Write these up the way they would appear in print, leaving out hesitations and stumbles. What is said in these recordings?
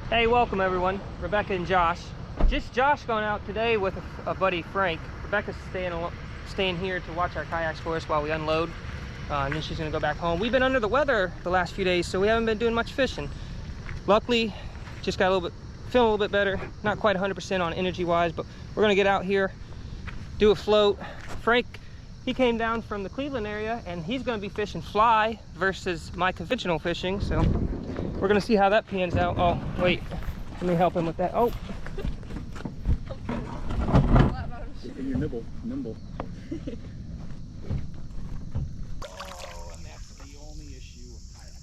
Hey, welcome everyone. Rebecca and Josh. Just Josh going out today with a buddy, Frank. Rebecca's staying here to watch our kayaks for us while we unload. And then she's gonna go back home. We've been under the weather the last few days, so we haven't been doing much fishing. Luckily, just got feeling a little bit better. Not quite 100% on energy-wise, but we're gonna get out here, do a float. Frank, he came down from the Cleveland area, and he's gonna be fishing fly versus my conventional fishing, so we're gonna see how that pans out. Oh, wait, let me help him with that. Oh. You're nimble. Oh, and that's the only issue with kayak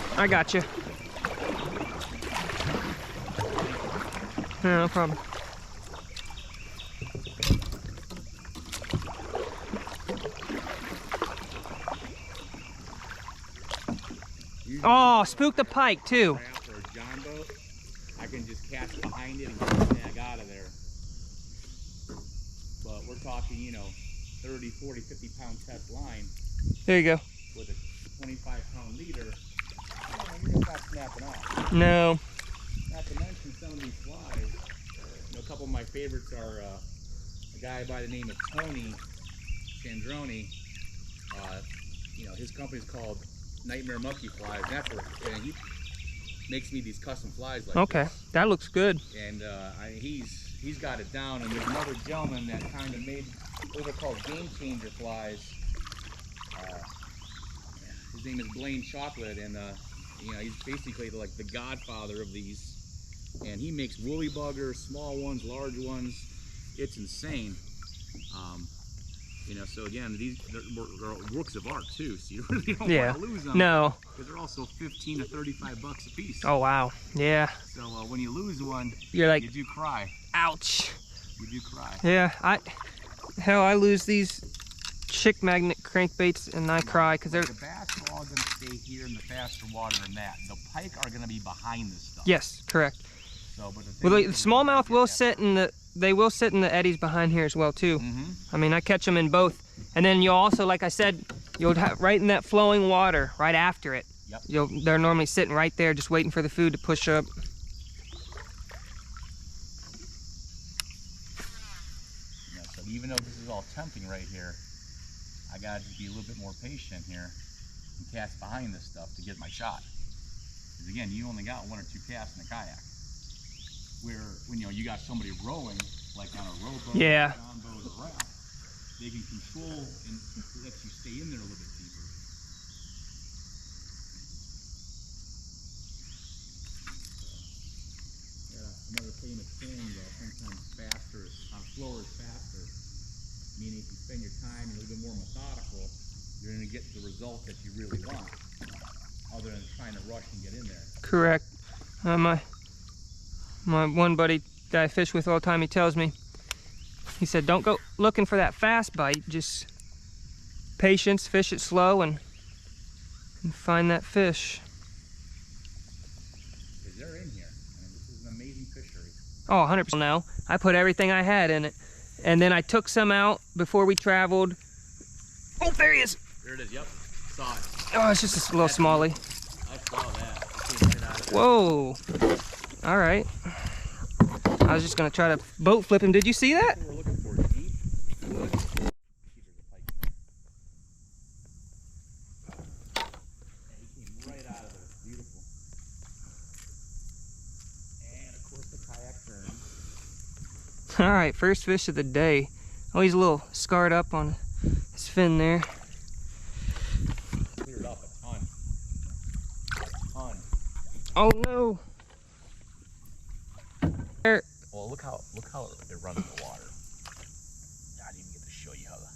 fishing. I got you. No problem. Oh, spook the pike too. Or a John boat, I can just cast behind it and get the tag out of there. But we're talking, 30, 40, 50 pound test line There you go. with a 25-pound leader. You're just not snapping off. No. Not to mention some of these flies. A couple of my favorites are a guy by the name of Tony Sandroni. His company's called Nightmare Monkey Flies. And he makes me these custom flies like Okay, this. that looks good. And he's got it down. And there's another gentleman that kind of made, those are called Game Changer flies. His name is Blaine Chocolate, and he's basically like the godfather of these. And he makes woolly buggers, small ones, large ones. It's insane. So again, these are works of art too, so you really don't want to lose them. No. Because they're also 15 to 35 bucks a piece. Oh wow. Yeah. So when you lose one, You're like, you do cry. ouch. You do cry. Yeah. I lose these chick magnet crankbaits and I cry because they're. The bass are all going to stay here in the faster water than that. The pike are going to be behind this stuff. Yes, correct. So, but the smallmouth will sit in the. They will sit in the eddies behind here as well too. I mean, I catch them in both, and then you'll also, like I said, you'll have right in that flowing water right after it. Yep. They're normally sitting right there, just waiting for the food to push up. So even though this is all tempting right here, I gotta just be a little bit more patient here and cast behind this stuff to get my shot. Because again, you only got 1 or 2 casts in a kayak. Where when you got somebody rowing, like on a rowboat, Yeah. John boat, or raft, they can control and let you stay in there a little bit deeper. Yeah, another famous saying that sometimes slower is faster. Meaning if you spend your time a little bit more methodical, you're going to get the result that you really want, other than trying to rush and get in there. Correct. My one buddy that I fish with all the time, he tells me, he said, don't go looking for that fast bite, just patience, fish it slow, and find that fish. Because they're in here. I mean, this is an amazing fishery. Oh, 100% now. I put everything I had in it. And then I took some out before we traveled. Oh, there he is. There it is, yep. Saw it. Oh, it's just a little smallie. I saw that. It came right out of there. Whoa. All right. I was just going to try to boat flip him. Did you see that? We're looking for deep wood. See if there's a pike in there. Yeah, he came right out of there. Beautiful. And of course the kayak turns. All right, first fish of the day. Oh, he's a little scarred up on his fin there. Cleared up a ton. Oh no. There. Well, look how it runs in the water. I didn't even get to show you how the.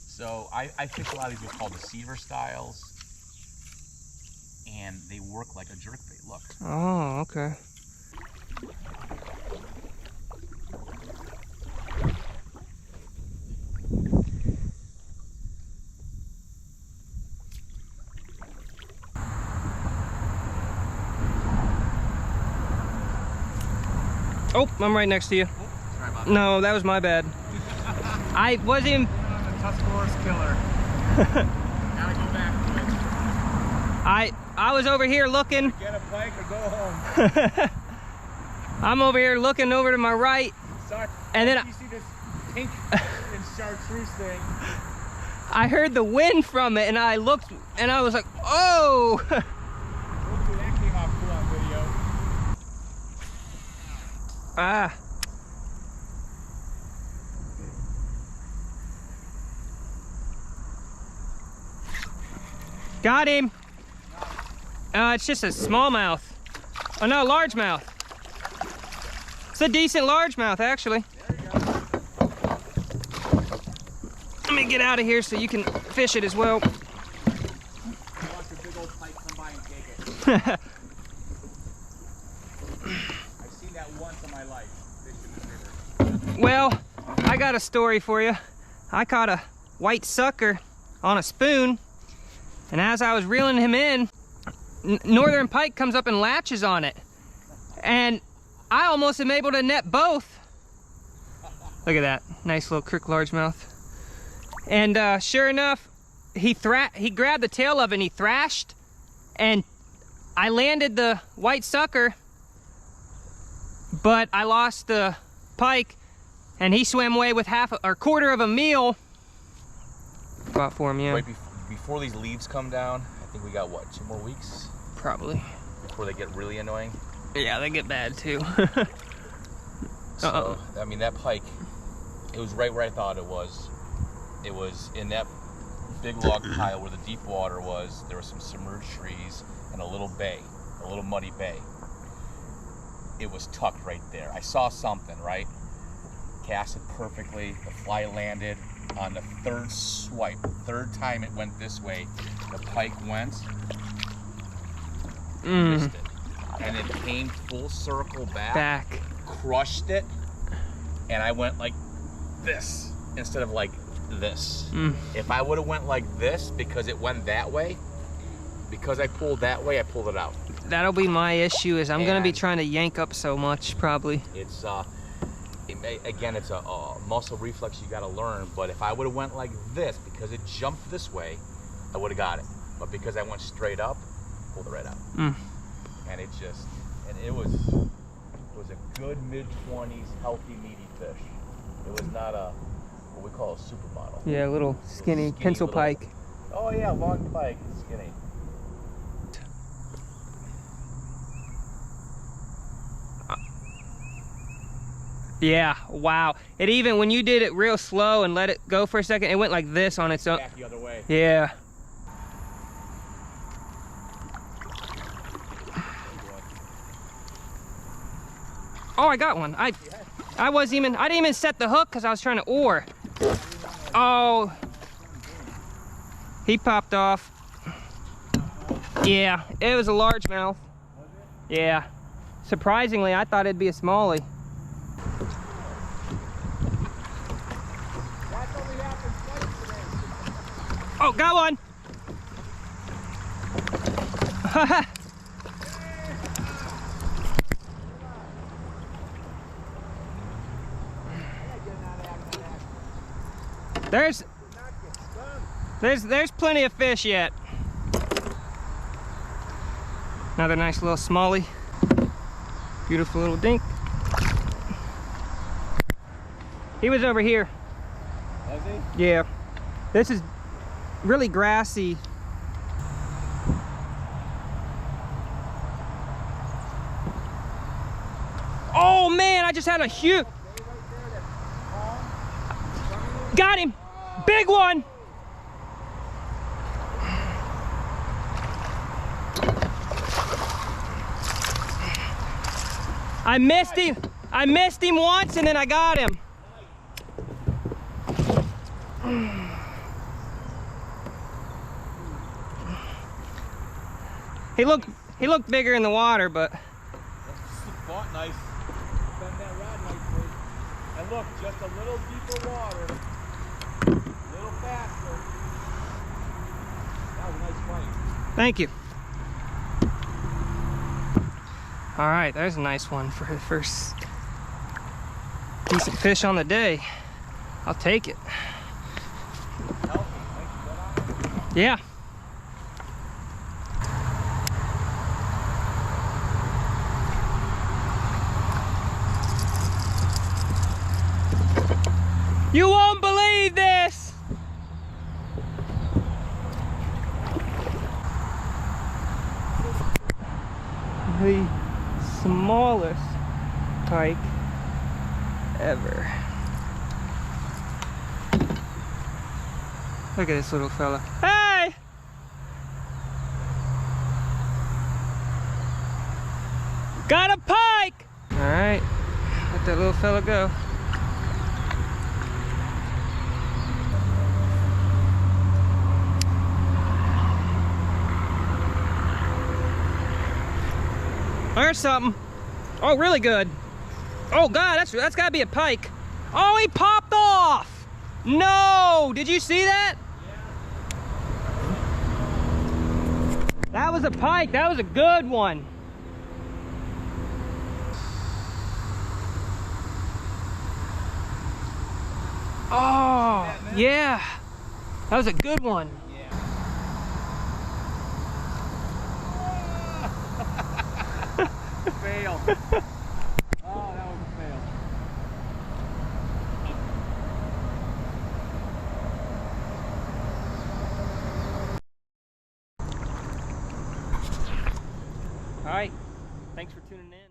So I fish a lot of these what's called deceiver styles, and they work like a jerkbait. Look. Oh, okay. Oh, I'm right next to you. Sorry about that. No, that was my bad. I wasn't even... Tuscarora killer. Gotta go back to it. I was over here looking. Get a pike or go home. I'm over here looking over to my right. Sorry. And then you see this pink and chartreuse thing. I heard the wind from it, and I looked, and I was like, oh! That came off cool on video. Ah. Got him. It's just a smallmouth. Oh no, largemouth. It's a decent largemouth, actually. There you go. Let me get out of here so you can fish it as well. Watch a big old pike come by and take it. I've seen that once in my life, fishing this river. Well, I got a story for you. I caught a white sucker on a spoon, and as I was reeling him in, northern pike comes up and latches on it. And I almost am able to net both. Look at that, nice little crook largemouth. And sure enough, he grabbed the tail of it and he thrashed, and I landed the white sucker, but I lost the pike, and he swam away with half or quarter of a meal. Caught for him, yeah. Right before these leaves come down, I think we got what, 2 more weeks? Probably. Before they get really annoying. Yeah, they get bad too. So, I mean, that pike, it was right where I thought it was. It was in that big log pile where the deep water was. There were some submerged trees and a little bay, a little muddy bay. It was tucked right there. I saw something, right? Cast it perfectly. The fly landed on the third swipe. Third time it went this way, the pike went, missed it. And it came full circle back, crushed it, and I went like this instead of like this. If I would have went like this because it went that way, because I pulled that way, I pulled it out. That'll be my issue, is I'm gonna be trying to yank up so much, probably. It's again, it's a muscle reflex you gotta learn, but if I would have went like this, because it jumped this way, I would have got it. But because I went straight up, pulled it right out. And it just, and it was a good mid-20s, healthy, meaty fish. It was not a, what we call a supermodel. Yeah, a little skinny pencil pike. Oh yeah, long pike, skinny. Yeah, wow. It even, when you did it real slow and let it go for a second, it went like this on its own. Back the other way. Yeah. Oh, I got one. I didn't even set the hook because I was trying to oar. Oh, he popped off. Yeah, it was a largemouth. Yeah. Surprisingly, I thought it'd be a smallie. Oh, got one. There's plenty of fish yet. Another nice little smallie. Beautiful little dink. He was over here. Was he? Yeah. This is really grassy. Oh man, I just had a huge... Got him! Big one! I missed him once and then I got him. He looked bigger in the water, but Fought nice. Bend that rod nicely. And look, just a little deeper water. A little faster. That was a nice fight. thank you. All right, there's a nice one for the first decent fish on the day. I'll take it. Healthy. Nice. Yeah. the smallest pike ever. Look at this little fella. Hey! Got a pike! Alright, let that little fella go. There's something. Oh, really good. Oh God, that's gotta be a pike. Oh, he popped off! No! Did you see that? Yeah. That was a pike. That was a good one. Oh, yeah. That was a good one. Fail. Oh, that was a fail. All right. Thanks for tuning in.